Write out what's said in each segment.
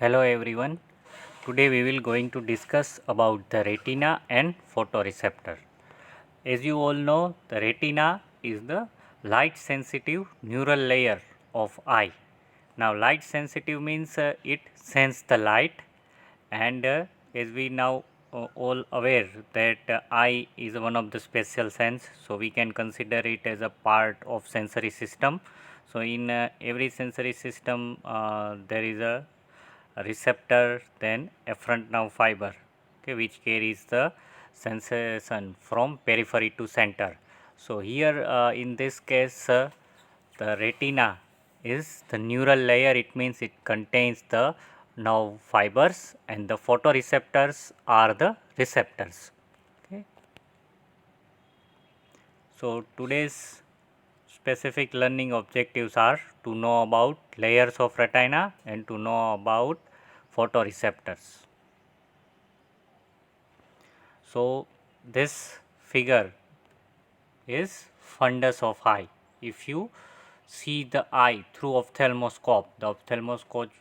Hello everyone. Today we will going to discuss about the retina and photoreceptor. As you all know, the retina is the light sensitive neural layer of eye. Now light sensitive means it sense the light, and as we now all aware that eye is one of the special sense, so we can consider it as a part of sensory system. So in every sensory system there is a receptor, then afferent nerve fiber, okay, which carries the sensation from periphery to center. So here in this case the retina is the neural layer. It means it contains the nerve fibers, and the photoreceptors are the receptors. Okay. So today's specific learning objectives are to know about layers of retina and to know about photoreceptors. So this figure is fundus of eye. If you see the eye through ophthalmoscope, the ophthalmoscope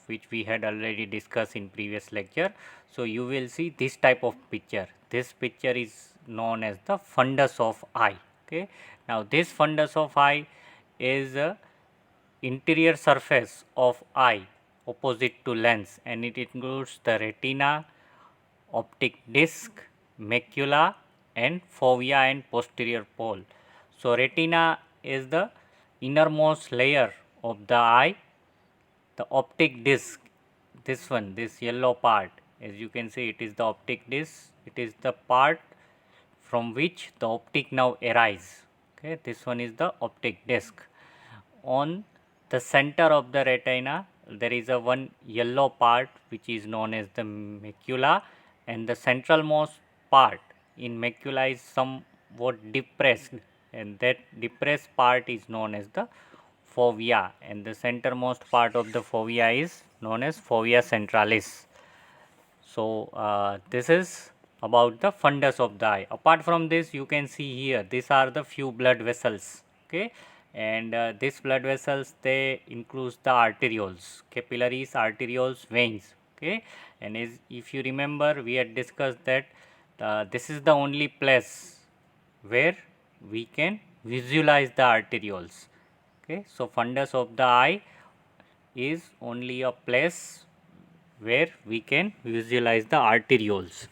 which we had already discussed in previous lecture, so you will see this type of picture. This picture is known as the fundus of eye. Okay. Now this fundus of eye is a interior surface of eye opposite to lens, and it includes the retina, optic disc, macula, and fovea and posterior pole. So retina is the innermost layer of the eye. The optic disc, this yellow part, as you can see, it is the optic disc. It is the part from which the optic nerve arises. Okay, this one is the optic disc. On the center of the retina, there is a one yellow part which is known as the macula, and the centralmost part in macula is somewhat depressed, and that depressed part is known as the fovea, and the centermost part of the fovea is known as fovea centralis. So this is about the fundus of the eye. Apart from this, you can see here, these are the few blood vessels. Okay, and these blood vessels, they includes the arterioles, capillaries, arterioles, veins. Okay, and as if you remember, we had discussed that this is the only place where we can visualize the arterioles. Okay, so fundus of the eye is only a place where we can visualize the arterioles,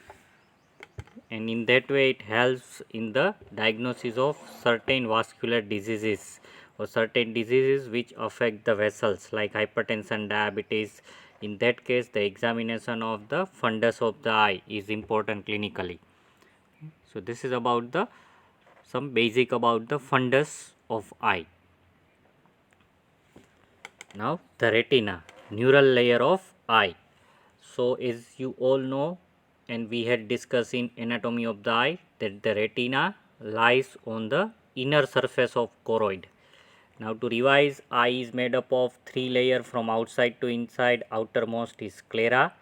and in that way it helps in the diagnosis of certain vascular diseases or certain diseases which affect the vessels like hypertension, diabetes. In that case, the examination of the fundus of the eye is important clinically. So this is about the some basic about the fundus of eye. Now the retina, neural layer of eye. So as you all know, and we had discussed in anatomy of the eye, that the retina lies on the inner surface of choroid. Now to revise, eye is made up of three layers from outside to inside. Outermost is sclera,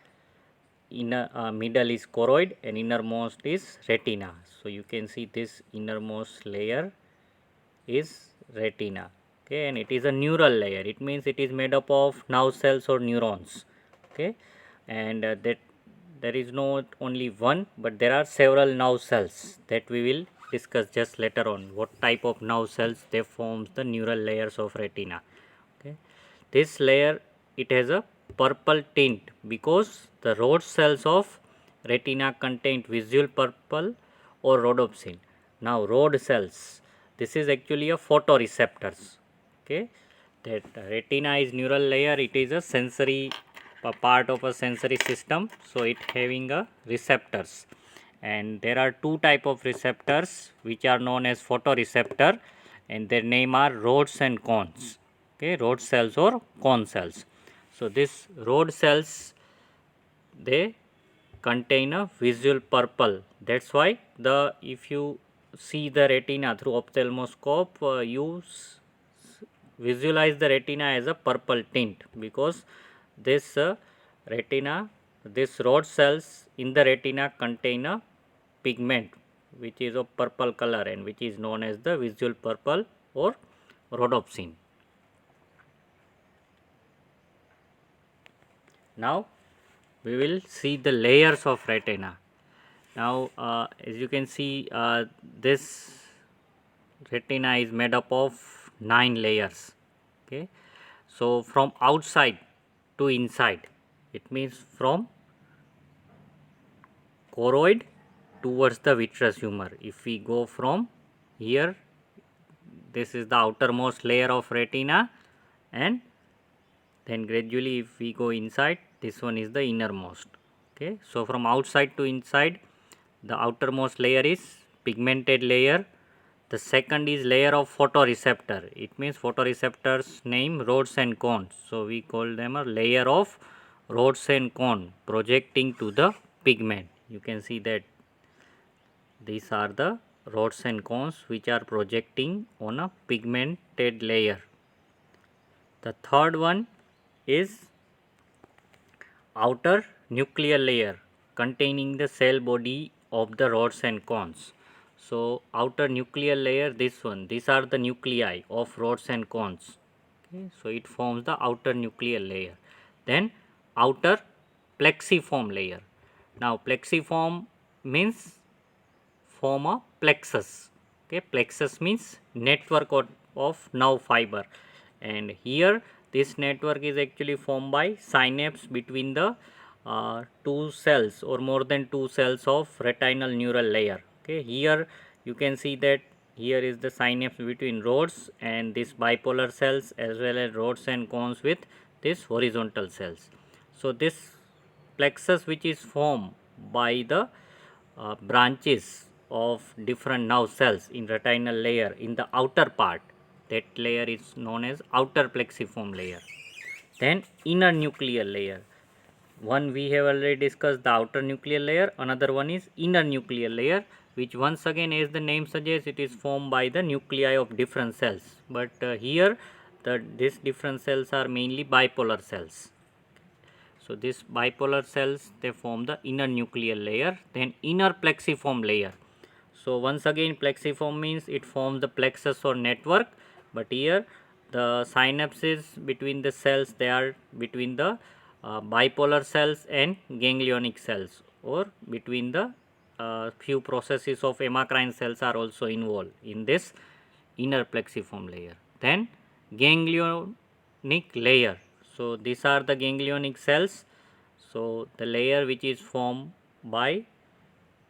inner middle is choroid, and innermost is retina. So you can see this innermost layer is retina. Okay, and it is a neural layer. It means it is made up of nerve cells or neurons. Okay, and that there is not only one, but there are several nerve cells that we will discuss just later on. What type of nerve cells they forms the neural layers of retina. Okay, this layer, it has a purple tint because the rod cells of retina contain visual purple or rhodopsin. Now rod cells, this is actually a photoreceptors. Okay, that retina is neural layer. It is a sensory part of a sensory system, so it having a receptors, and there are two type of receptors which are known as photoreceptor, and their name are rods and cones. Okay, rod cells or cone cells. So this rod cells, they contain a visual purple. That's why the if you see the retina through ophthalmoscope, you visualize the retina as a purple tint because this retina, this rod cells in the retina contain a pigment which is of purple color and which is known as the visual purple or rhodopsin. Now we will see the layers of retina. Now as you can see, this retina is made up of 9 layers. Okay, so from outside to inside, it means from choroid towards the vitreous humor. If we go from here, this is the outermost layer of retina, and then gradually if we go inside, this one is the innermost. Okay, so from outside to inside, the outermost layer is pigmented layer. The second is layer of photoreceptor. It means photoreceptors name rods and cones, so we call them a layer of rods and cone projecting to the pigment. You can see that these are the rods and cones which are projecting on a pigmented layer. The third one is outer nuclear layer containing the cell body of the rods and cones. So outer nuclear layer, this one, these are the nuclei of rods and cones. Okay, so it forms the outer nuclear layer. Then outer plexiform layer. Now plexiform means form a plexus. Okay, plexus means network of nerve fiber, and here this network is actually formed by synapse between the two cells or more than two cells of retinal neural layer. Okay, here you can see that here is the synapse between rods and this bipolar cells, as well as rods and cones with this horizontal cells. So this plexus, which is formed by the branches of different nerve cells in retinal layer in the outer part, that layer is known as outer plexiform layer. Then inner nuclear layer. One we have already discussed, the outer nuclear layer. Another one is inner nuclear layer, which once again, as the name suggests, it is formed by the nuclei of different cells. But here these different cells are mainly bipolar cells. So these bipolar cells, they form the inner nuclear layer. Then inner plexiform layer. So once again, plexiform means it forms the plexus or network, but here the synapses between the cells, they are between the bipolar cells and ganglionic cells, or between the few processes of amacrine cells are also involved in this inner plexiform layer. Then ganglionic layer. So these are the ganglionic cells. So the layer which is formed by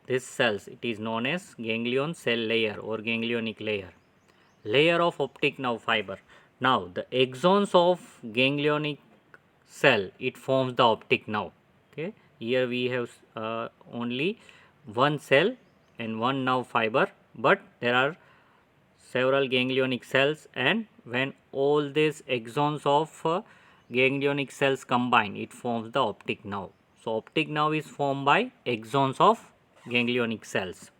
these cells, it is known as ganglion cell layer or ganglionic layer. Layer of optic nerve fiber. Now the axons of ganglionic cell, it forms the optic nerve. Okay, here we have only one cell and one nerve fiber, but there are several ganglionic cells, and when all these axons of ganglionic cells combine, it forms the optic nerve. So optic nerve is formed by axons of ganglionic cells.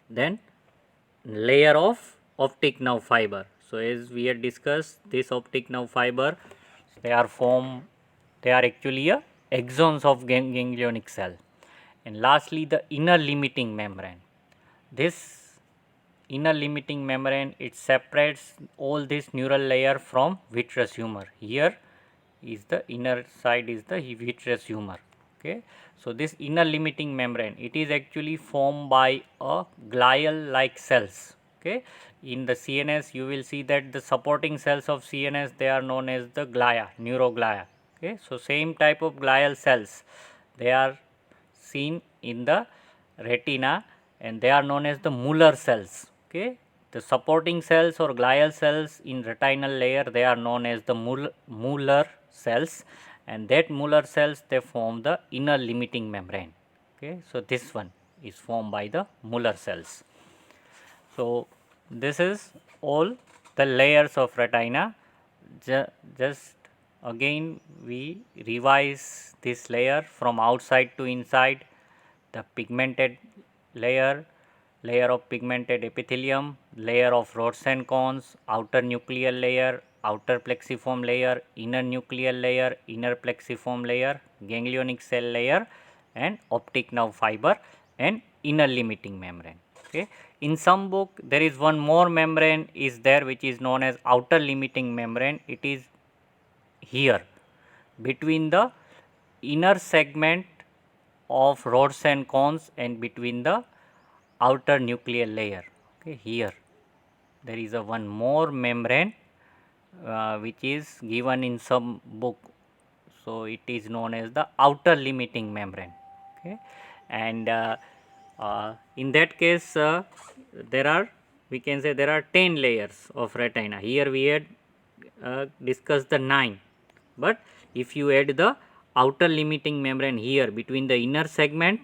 Then layer of optic nerve fiber. So as we had discussed, this optic nerve fiber, they are actually a axons of ganglionic cell. And lastly, the inner limiting membrane. This inner limiting membrane, it separates all this neural layer from vitreous humor. Here is the inner side is the vitreous humor. Okay, so this inner limiting membrane, it is actually formed by a glial like cells. Okay, in the CNS you will see that the supporting cells of CNS, they are known as the glia, neuroglia. Okay, so same type of glial cells, they are seen in the retina, and they are known as the Muller cells. Okay, the supporting cells or glial cells in retinal layer, they are known as the Muller cells, and that Muller cells, they form the inner limiting membrane. Okay, so this one is formed by the Muller cells. So this is all the layers of retina. Just again we revise this layer from outside to inside. The pigmented layer, layer of pigmented epithelium, layer of rods and cones, outer nuclear layer, outer plexiform layer, inner nuclear layer, inner plexiform layer, ganglionic cell layer, and optic nerve fiber, and inner limiting membrane. Okay. In some book there is one more membrane is there, which is known as outer limiting membrane. It is here. between the inner segment of rods and cones and between the outer nuclear layer. Okay, here there is a one more membrane which is given in some book, so it is known as the outer limiting membrane. Okay, and in that case there are, we can say there are 10 layers of retina. Here we had discussed the 9, but if you add the outer limiting membrane here between the inner segment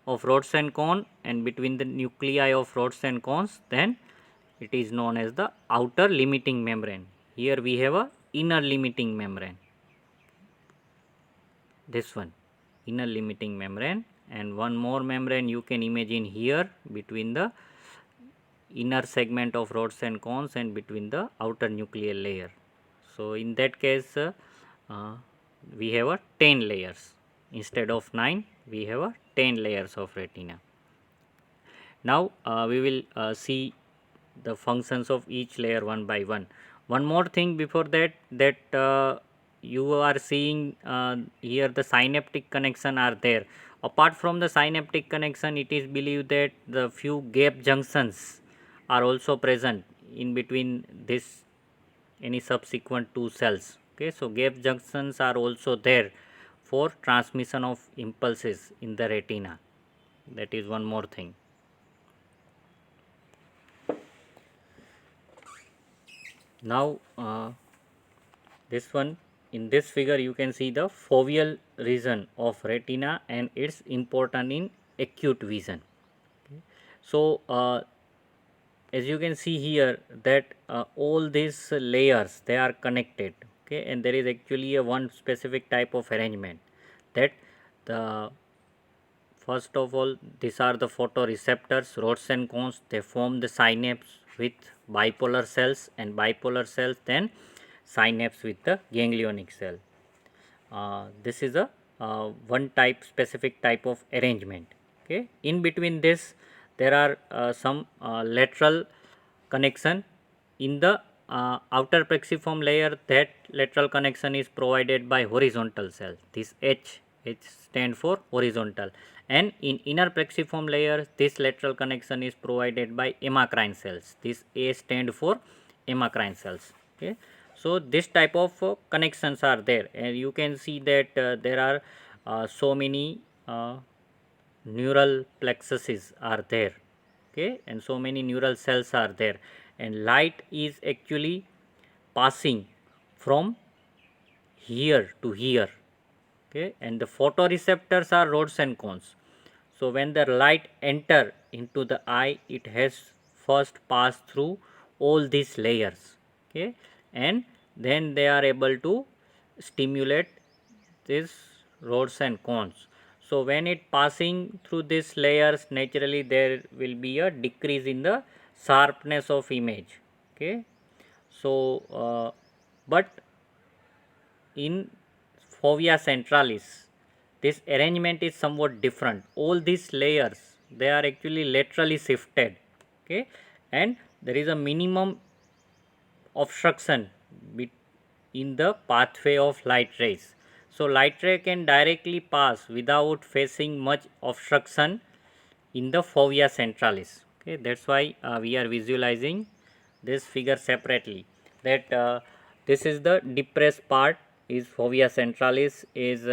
of rods and cone and between the nuclei of rods and cones, then it is known as the outer limiting membrane. Here we have a inner limiting membrane, this one, inner limiting membrane, and one more membrane you can imagine here between the inner segment of rods and cones and between the outer nuclear layer. So in that case we have a 10 layers instead of 9, we have a 10 layers of retina. Now we will see the functions of each layer one by one. One more thing before that, you are seeing here the synaptic connection are there. Apart from the synaptic connection, it is believed that the few gap junctions are also present in between this any subsequent two cells. Okay, so gap junctions are also there for transmission of impulses in the retina. That is one more thing. Now this one, in this figure you can see the foveal region of retina and its important in acute vision. Okay. So as you can see here that all these layers they are connected. Okay, and there is actually a one specific type of arrangement, that the first of all, these are the photoreceptors, rods and cones. They form the synapse with bipolar cells, and bipolar cells then synapse with the ganglionic cell. This is a one type, specific type of arrangement. Okay, in between this there are some lateral connection in the outer plexiform layer. That lateral connection is provided by horizontal cell. This H stand for horizontal, and in inner plexiform layer this lateral connection is provided by amacrine cells. This A stand for amacrine cells. Okay, so this type of connections are there, and you can see that there are so many neural plexuses are there. Okay, and so many neural cells are there, and light is actually passing from here to here. Okay, and the photoreceptors are rods and cones. So when the light enter into the eye, it has first passed through all these layers. Okay, and then they are able to stimulate these rods and cones. So when it passing through these layers, naturally there will be a decrease in the sharpness of image. Okay, so but in fovea centralis this arrangement is somewhat different. All these layers they are actually laterally shifted. Okay, and there is a minimum obstruction in the pathway of light rays. So light ray can directly pass without facing much obstruction in the fovea centralis. Okay, that's why we are visualizing this figure separately, that this is the depressed part is fovea centralis, is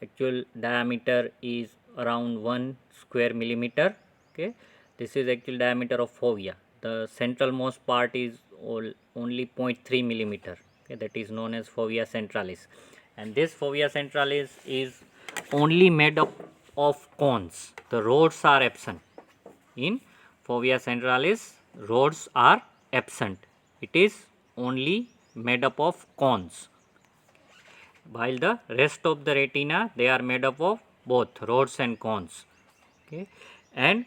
actual diameter is around 1 square millimeter. Okay, this is actual diameter of fovea. The centralmost part is only 0.3 millimeter. Okay, that is known as fovea centralis, and this fovea centralis is only made up of cones. The rods are absent. In fovea centralis, rods are absent. It is only made up of cones, while the rest of the retina they are made up of both rods and cones. Okay, and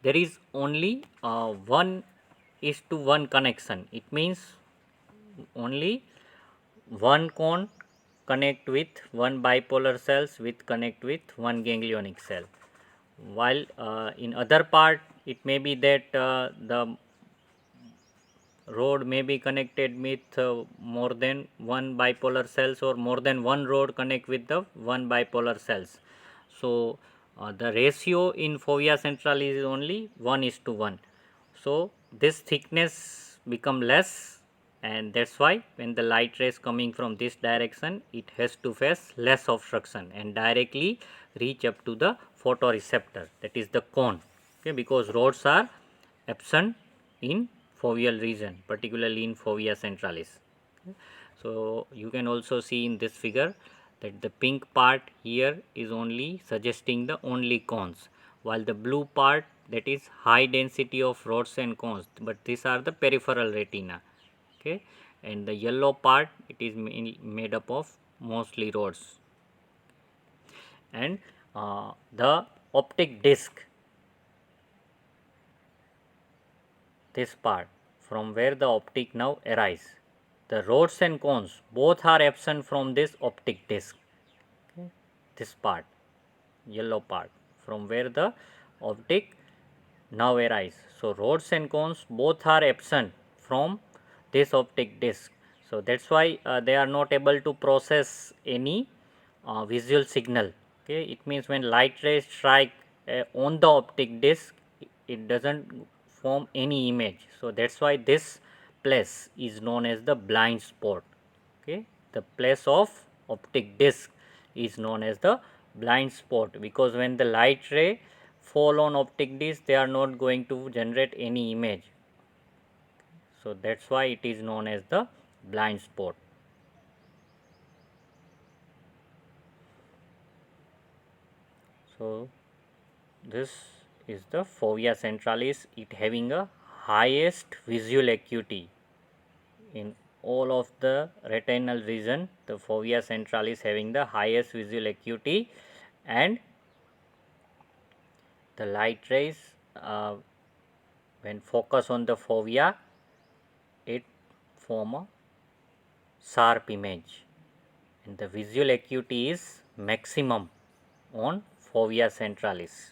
there is only 1:1 connection. It means only one cone connect with one bipolar cells with connect with one ganglionic cell, while in other part it may be that the rod may be connected with more than one bipolar cells, or more than one rod connect with the one bipolar cells. So the ratio in fovea centralis is only 1:1. So this thickness become less, and that's why when the light rays coming from this direction, it has to face less obstruction and directly reach up to the photoreceptor, that is the cone. Okay, because rods are absent in foveal region, particularly in fovea centralis. Okay. So you can also see in this figure that the pink part here is only suggesting the only cones, while the blue part, that is high density of rods and cones, but these are the peripheral retina. Okay, and the yellow part, it is made up of mostly rods. And the optic disc, this part from where the optic nerve arise, the rods and cones both are absent from this optic disc. Okay. This part, yellow part, from where the optic nerve arise. So rods and cones both are absent from this optic disc. So that's why they are not able to process any visual signal. Okay, it means when light rays strike on the optic disc, it doesn't form any image. So that's why this place is known as the blind spot. Okay, the place of optic disc is known as the blind spot, because when the light ray fall on optic disc, they are not going to generate any image. So that's why it is known as the blind spot. So this is the fovea centralis, it having a highest visual acuity in all of the retinal region. The fovea centralis having the highest visual acuity, and the light rays when focus on the fovea, it form a sharp image, and the visual acuity is maximum on fovea centralis.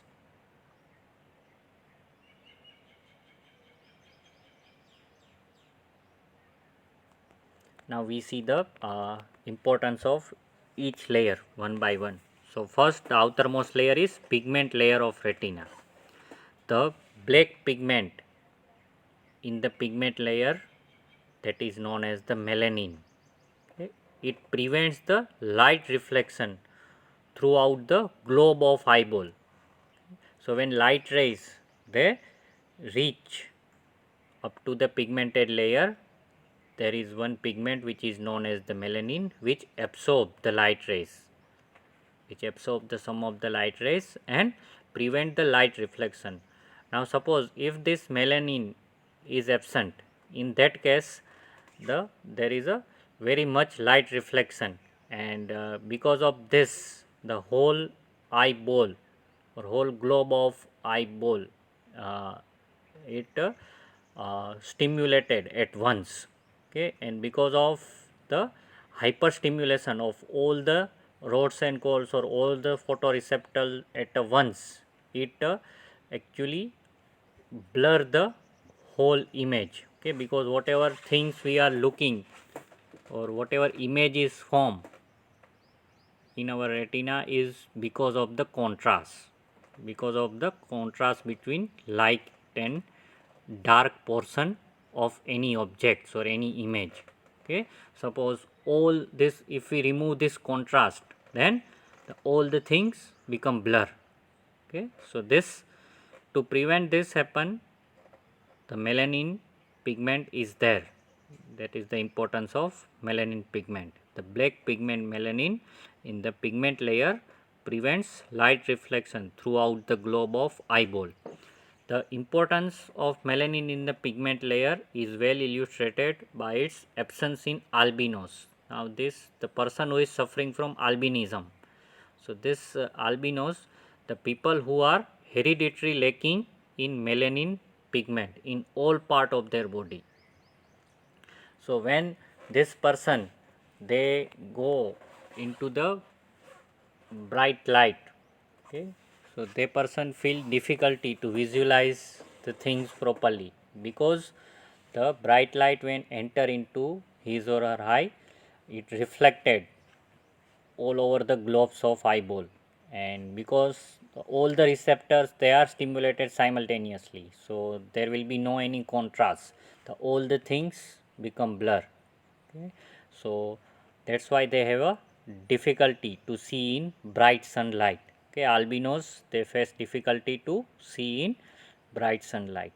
Now we see the importance of each layer one by one. So first, the outermost layer is pigment layer of retina. The black pigment in the pigment layer, that is known as the melanin. Okay. It prevents the light reflection throughout the globe of eyeball. So when light rays, they reach up to the pigmented layer, there is one pigment which is known as the melanin, which absorb the light rays, which absorb the some of the light rays and prevent the light reflection. Now suppose if this melanin is absent, in that case there is a very much light reflection, and because of this the whole eyeball or whole globe of eyeball, uh, it stimulated at once. Okay, and because of the hyperstimulation of all the rods and cones or all the photoreceptors at once, it actually blur the whole image. Okay, because whatever things we are looking or whatever image is formed in our retina is because of the contrast, between light and dark portion of any objects or any image. Okay, suppose all this, if we remove this contrast, then all the things become blur. Okay, so this, to prevent this happen, the melanin pigment is there. That is the importance of melanin pigment. The black pigment melanin in the pigment layer prevents light reflection throughout the globe of eyeball. The importance of melanin in the pigment layer is well illustrated by its absence in albinos. Now this, the person who is suffering from albinism. So this albinos, the people who are hereditary lacking in melanin pigment in all part of their body. So when this person, they go into the bright light, okay, so they person feel difficulty to visualize the things properly, because the bright light when enter into his or her eye, it reflected all over the globes of eyeball, and because all the receptors they are stimulated simultaneously, so there will be no any contrast, all the things become blur. Okay. So that's why they have a difficulty to see in bright sunlight. Okay, albinos they face difficulty to see in bright sunlight.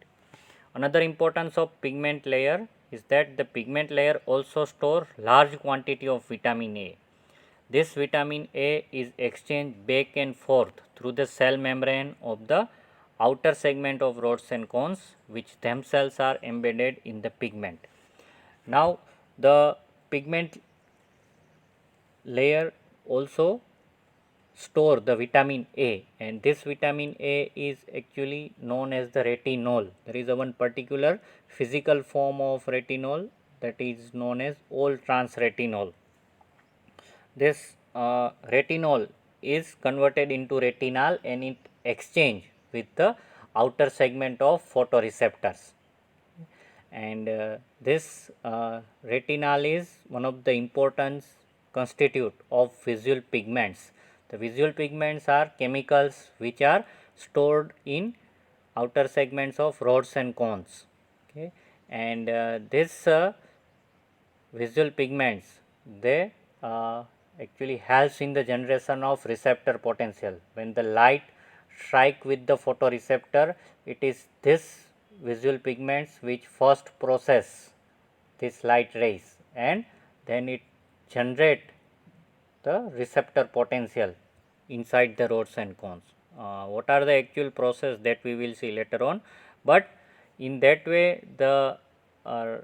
Another importance of pigment layer is that the pigment layer also store large quantity of vitamin A. This vitamin A is exchanged back and forth through the cell membrane of the outer segment of rods and cones, which themselves are embedded in the pigment. Now, the pigment layer also store the vitamin A, and this vitamin A is actually known as the retinol. There is a one particular physical form of retinol that is known as all trans retinol. This retinol is converted into retinal and it exchange with the outer segment of photoreceptors, and this retinal is one of the important constitute of visual pigments. The visual pigments are chemicals which are stored in outer segments of rods and cones. Okay. And this visual pigments they actually helps in the generation of receptor potential. When the light strike with the photoreceptor, it is this visual pigments which first process this light rays and then it generate the receptor potential inside the rods and cones. What are the actual process that we will see later on, but in that way the uh,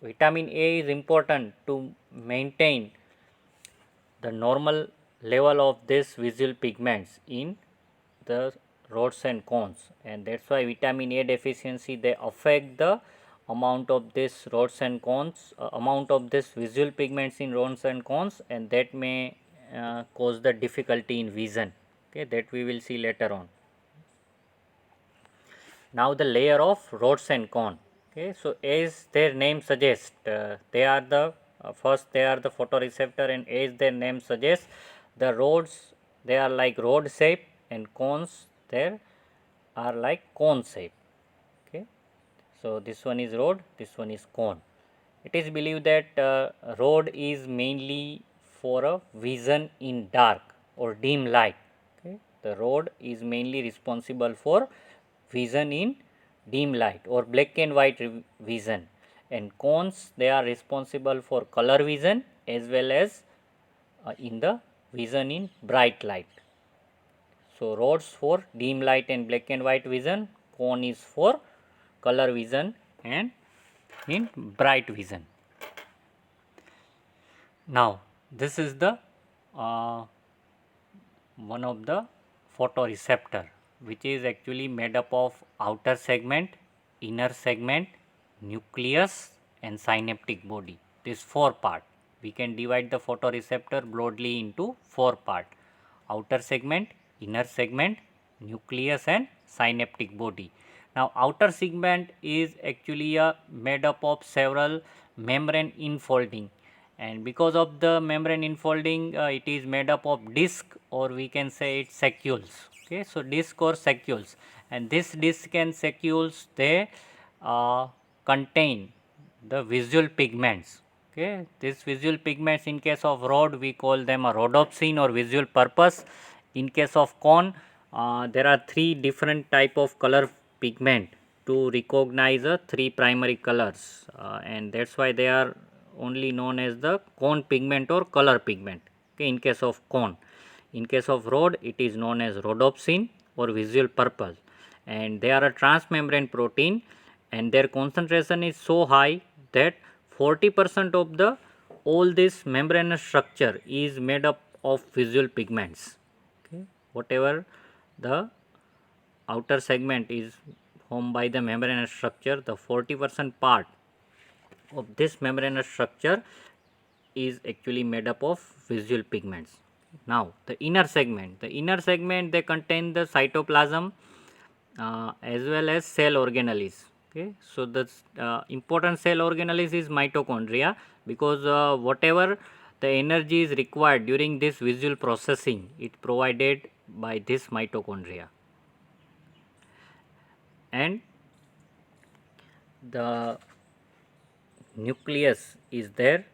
vitamin A is important to maintain the normal level of this visual pigments in the rods and cones, and that's why vitamin A deficiency they affect the amount of this rods and cones, amount of this visual pigments in rods and cones, and that may cause the difficulty in vision. Okay, that we will see later on. Now the layer of rods and cone. Okay, so as their name suggests, they are the first they are the photoreceptor, and as their name suggests, the rods they are like rod shape and cones there are like cone shape. Okay, so this one is rod, this one is cone. It is believed that rod is mainly for a vision in dark or dim light. Okay. The rod is mainly responsible for vision in dim light or black and white vision, and cones they are responsible for color vision as well as in the vision in bright light. So, rods for dim light and black and white vision, cone is for color vision and in bright vision. Now, this is the one of the photoreceptor, which is actually made up of outer segment, inner segment, nucleus and synaptic body. This four part. We can divide the photoreceptor broadly into four part: outer segment, inner segment, nucleus and synaptic body. Now, outer segment is actually made up of several membrane infolding, and because of the membrane infolding it is made up of disc, or we can say it sacules. Okay, so disc or sacules, and this disc and sacules they contain the visual pigments. Okay, these visual pigments in case of rod we call them a rhodopsin or visual purpose. In case of cone there are three different type of color pigment to recognize three primary colors, and that's why they are only known as the cone pigment or color pigment. Okay, in case of cone. In case of rod it is known as rhodopsin or visual purple, and they are a transmembrane protein, and their concentration is so high that 40% of the all this membranous structure is made up of visual pigments. Okay, whatever the outer segment is formed by the membranous structure, the 40% part of this membranous structure is actually made up of visual pigments. Now, the inner segment they contain the cytoplasm as well as cell organelles. Okay, so the important cell organelle is mitochondria, because whatever the energy is required during this visual processing, it provided by this mitochondria. And the nucleus is there,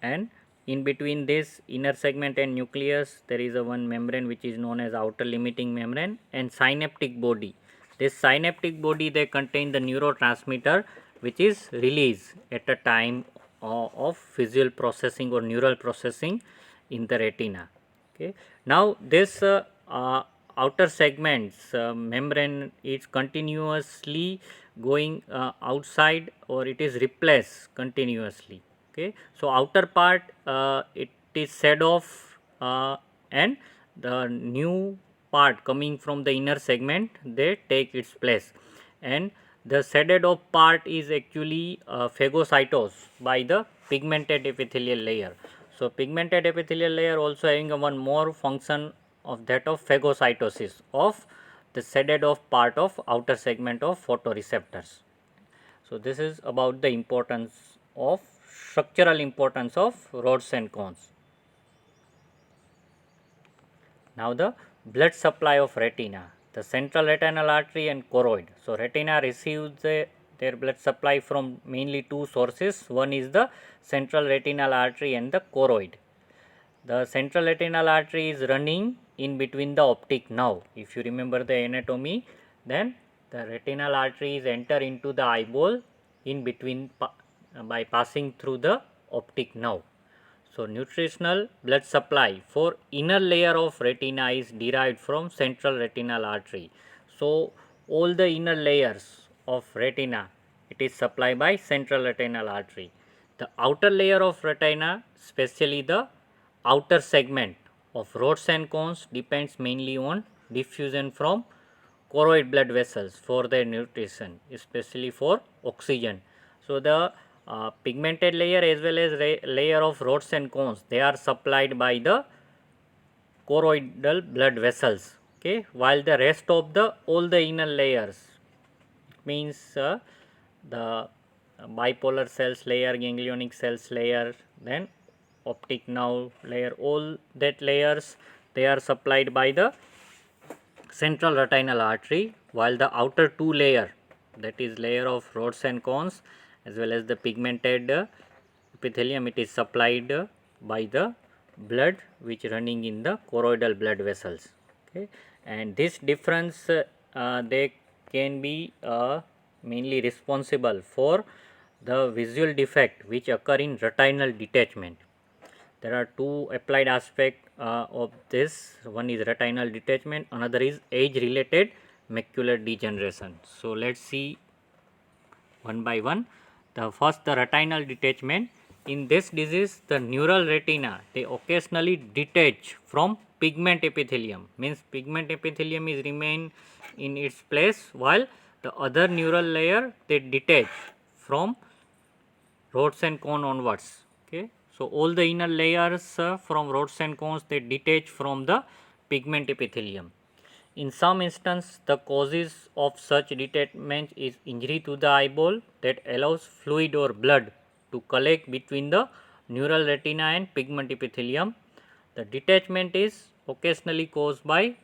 and in between this inner segment and nucleus there is a one membrane which is known as outer limiting membrane, and synaptic body. This synaptic body, they contain the neurotransmitter which is released at a time of visual processing or neural processing in the retina. Okay. Now this outer segments membrane is continuously going outside, or it is replaced continuously. Okay. So outer part it is shed off, and the new part coming from the inner segment, they take its place, and the shedded off part is actually phagocytosed by the pigmented epithelial layer. So pigmented epithelial layer also having a one more function of that of phagocytosis of the shedded off part of outer segment of photoreceptors. So this is about the importance of structural importance of rods and cones. Now the blood supply of retina, the central retinal artery and choroid. So retina receives their blood supply from mainly two sources. One is the central retinal artery and the choroid. The central retinal artery is running in between the optic nerve. If you remember the anatomy, then the retinal arteries enter into the eyeball in between by passing through the optic nerve. So nutritional blood supply for inner layer of retina is derived from central retinal artery. So all the inner layers of retina, it is supplied by central retinal artery. The outer layer of retina, especially the outer segment of rods and cones, depends mainly on diffusion from choroid blood vessels for their nutrition, especially for oxygen. So the pigmented layer as well as layer of rods and cones, they are supplied by the choroidal blood vessels. Okay, while the rest of the all the inner layers, means the bipolar cells layer, ganglionic cells layer, then optic nerve layer, all that layers, they are supplied by the central retinal artery, while the outer two layer, that is layer of rods and cones as well as the pigmented epithelium, it is supplied by the blood which running in the choroidal blood vessels. Okay. And this difference they can be mainly responsible for the visual defect which occur in retinal detachment. There are two applied aspects of this. One is retinal detachment, another is age related macular degeneration. So let's see one by one. The first, the retinal detachment. In this disease, the neural retina, they occasionally detach from pigment epithelium, means pigment epithelium is remain in its place, while the other neural layer, they detach from rods and cone onwards. Okay. So all the inner layers from rods and cones, they detach from the pigment epithelium. In some instances, the causes of such detachment is injury to the eyeball that allows fluid or blood to collect between the neural retina and pigment epithelium. The detachment is occasionally caused by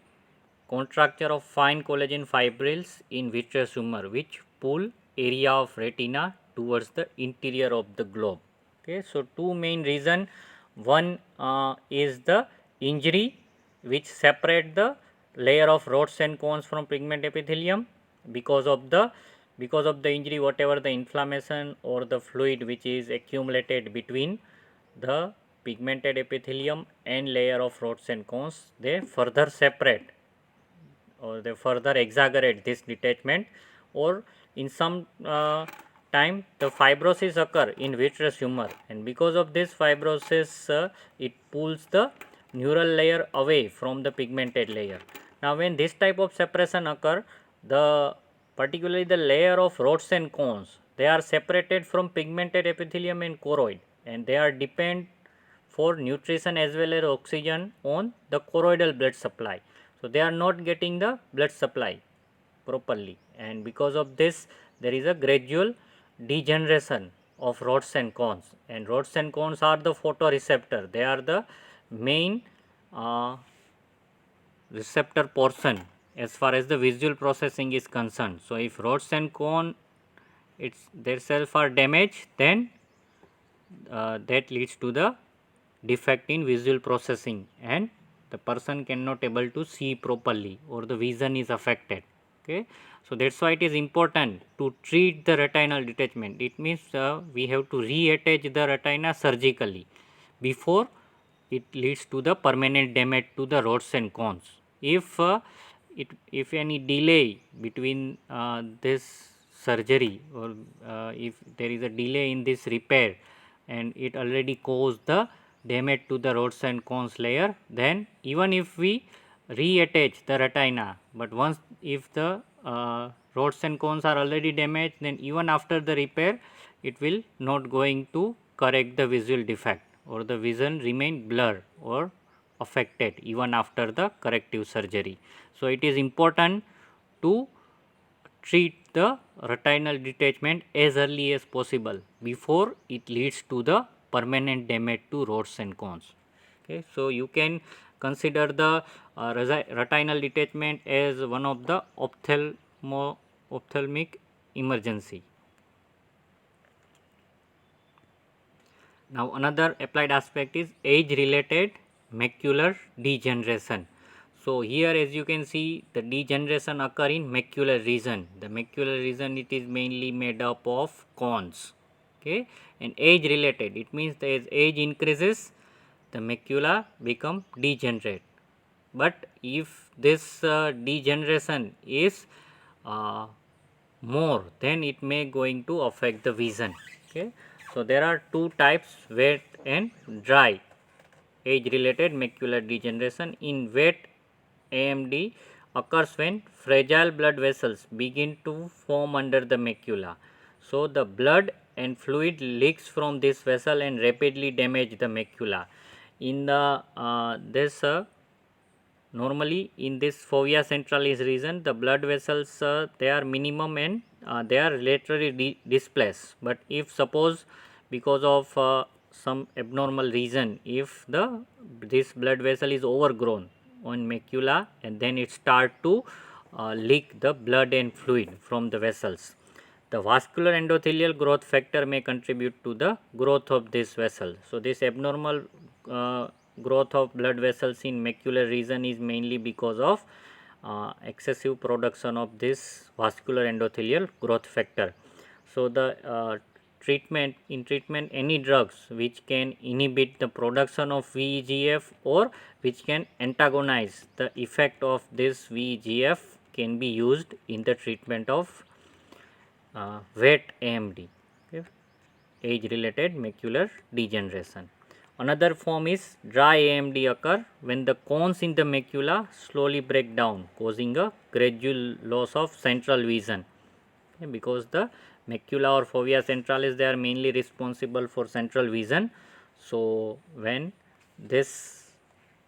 contracture of fine collagen fibrils in vitreous humor, which pull area of retina towards the interior of the globe. Okay, so two main reason. One is the injury which separate the layer of rods and cones from pigment epithelium. Because of the injury, whatever the inflammation or the fluid which is accumulated between the pigmented epithelium and layer of rods and cones, they further separate or they further exaggerate this detachment, or in some time the fibrosis occur in vitreous humor, and because of this fibrosis it pulls the neural layer away from the pigmented layer. Now when this type of separation occur, the particularly the layer of rods and cones, they are separated from pigmented epithelium and choroid, and they are depend for nutrition as well as oxygen on the choroidal blood supply. So they are not getting the blood supply properly, and because of this there is a gradual degeneration of rods and cones, and rods and cones are the photoreceptor. They are the main receptor portion as far as the visual processing is concerned. So, if rods and cone themselves are damaged, then that leads to the defect in visual processing, and the person cannot able to see properly, or the vision is affected. Okay. So, that is why it is important to treat the retinal detachment. It means we have to reattach the retina surgically before it leads to the permanent damage to the rods and cones. If any delay between this surgery, or if there is a delay in this repair, and it already caused the damage to the rods and cones layer, then even if we reattach the retina, but once if the rods and cones are already damaged, then even after the repair it will not going to correct the visual defect, or the vision remain blur or affected even after the corrective surgery. So, it is important to treat the retinal detachment as early as possible before it leads to the permanent damage to rods and cones. Okay. So, you can consider the retinal detachment as one of the ophthalmic emergency. Now, another applied aspect is age related macular degeneration. So, here as you can see, the degeneration occur in macular region. The macular region, it is mainly made up of cones. Okay. And age related, it means that as age increases, the macula become degenerate. But if this degeneration is more, then it may going to affect the vision. Okay. So, there are two types, wet and dry age related macular degeneration. In wet AMD occurs when fragile blood vessels begin to form under the macula. So, the blood and fluid leaks from this vessel and rapidly damage the macula. In the normally in this fovea centralis region, the blood vessels they are minimum, and they are laterally displaced. But if suppose because of some abnormal reason, if this blood vessel is overgrown on macula, and then it start to leak the blood and fluid from the vessels, the vascular endothelial growth factor may contribute to the growth of this vessel. So, this abnormal growth of blood vessels in macular region is mainly because of excessive production of this vascular endothelial growth factor. So, the treatment any drugs which can inhibit the production of VEGF, or which can antagonize the effect of this VEGF, can be used in the treatment of wet AMD, okay, age related macular degeneration. Another form is dry AMD occur when the cones in the macula slowly break down, causing a gradual loss of central vision. Okay, because the macula or fovea centralis, they are mainly responsible for central vision. So, when this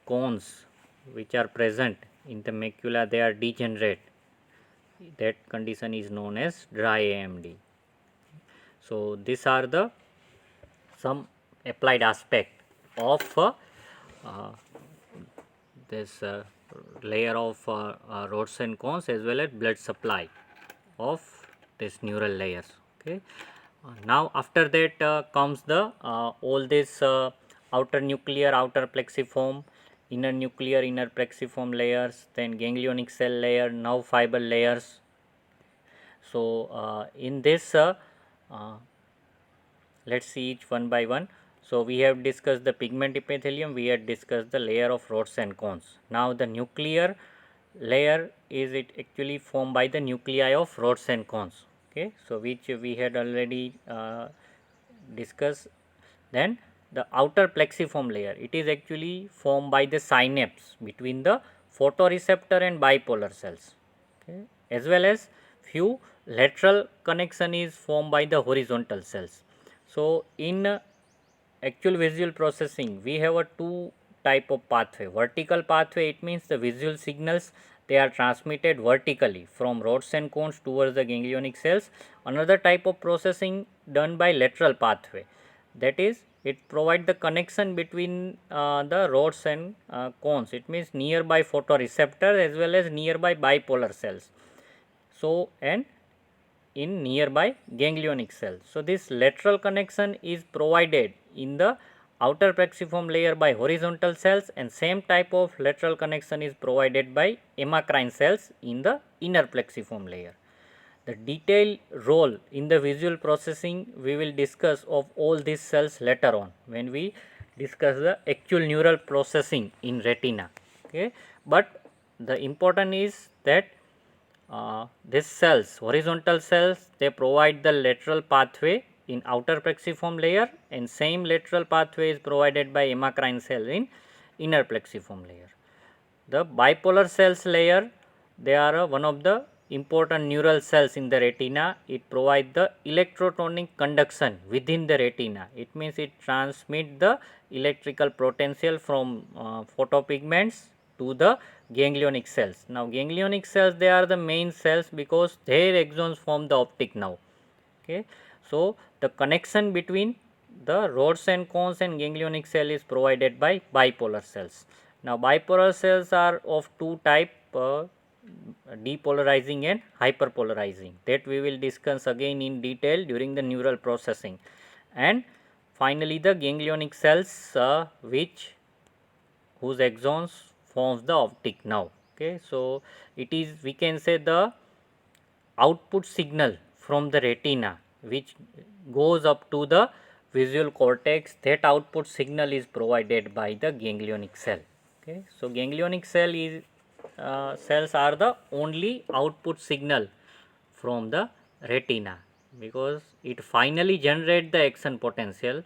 cones which are present in the macula, they are degenerate, that condition is known as dry AMD. So, these are the some applied aspect of this layer of rods and cones, as well as blood supply of this neural layers. Okay. Now, after that comes the all this outer nuclear, outer plexiform, inner nuclear, inner plexiform layers, then ganglionic cell layer, nerve fiber layers. So, in this let us see each one by one. So, we have discussed the pigment epithelium, we have discussed the layer of rods and cones. Now, the nuclear layer is it actually formed by the nuclei of rods and cones, okay. So, which we had already discussed. Then the outer plexiform layer, it is actually formed by the synapse between the photoreceptor and bipolar cells, okay, as well as few lateral connection is formed by the horizontal cells. So, in actual visual processing, we have a two type of pathway. Vertical pathway, it means the visual signals they are transmitted vertically from rods and cones towards the ganglionic cells. Another type of processing done by lateral pathway, that is, it provides the connection between the rods and cones. It means nearby photoreceptor as well as nearby bipolar cells. So, and in nearby ganglionic cells. So, this lateral connection is provided in the outer plexiform layer by horizontal cells, and same type of lateral connection is provided by amacrine cells in the inner plexiform layer. The detailed role in the visual processing we will discuss of all these cells later on when we discuss the actual neural processing in retina. Okay. But the important is that these cells, horizontal cells, they provide the lateral pathway in outer plexiform layer, and same lateral pathway is provided by amacrine cell in inner plexiform layer. The bipolar cells layer, they are one of the important neural cells in the retina. It provides the electrotonic conduction within the retina. It means it transmits the electrical potential from photopigments to the ganglionic cells. Now, ganglionic cells, they are the main cells because their axons form the optic nerve. Okay. So, the connection between the rods and cones and ganglionic cell is provided by bipolar cells. Now, bipolar cells are of two type, depolarizing and hyperpolarizing, that we will discuss again in detail during the neural processing. And finally, the ganglionic cells whose axons forms the optic nerve. Okay. So, it is, we can say, the output signal from the retina which goes up to the visual cortex. That output signal is provided by the ganglionic cell. Okay. So, ganglionic cells are the only output signal from the retina because it finally generates the action potential.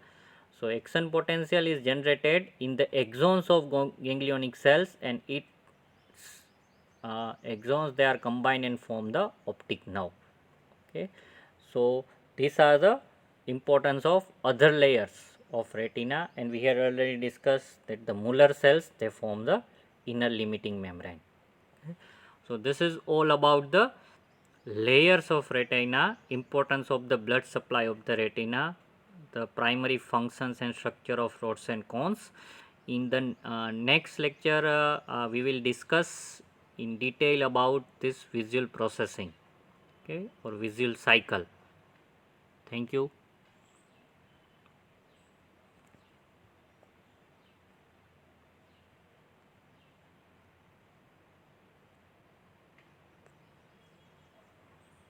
So, action potential is generated in the axons of ganglionic cells, and its axons, they are combined and form the optic nerve. Okay. So, these are the importance of other layers of retina, and we had already discussed that the Muller cells, they form the inner limiting membrane. Okay. So, this is all about the layers of retina, importance of the blood supply of the retina, the primary functions and structure of rods and cones. In the next lecture, we will discuss in detail about this visual processing, okay, or visual cycle. Thank you.